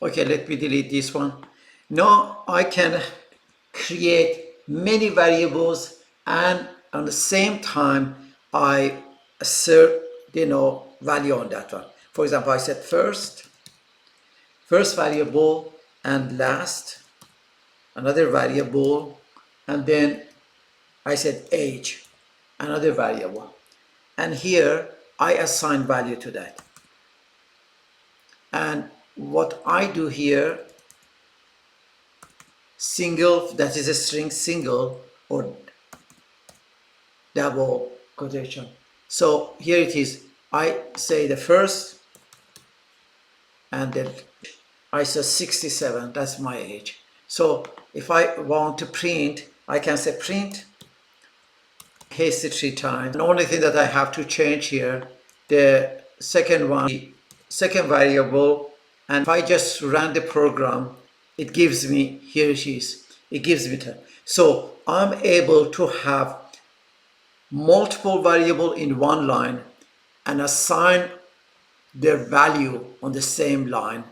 Okay, let me delete this one. Now I can create many variables, and at the same time I assert value on that one. For example, I said first variable, and last another variable, and then I said age, another variable, and here I assign value to that. And what I do here, single, that is a string single or double quotation. So here it is. I say the first, and then I say 67. That's my age. So if I want to print, I can say print hasty 3 times. The only thing that I have to change here, the second one, the second variable, and if I just run the program, it gives me, here it is, it gives me that. So I'm able to have multiple variable in one line and assign their value on the same line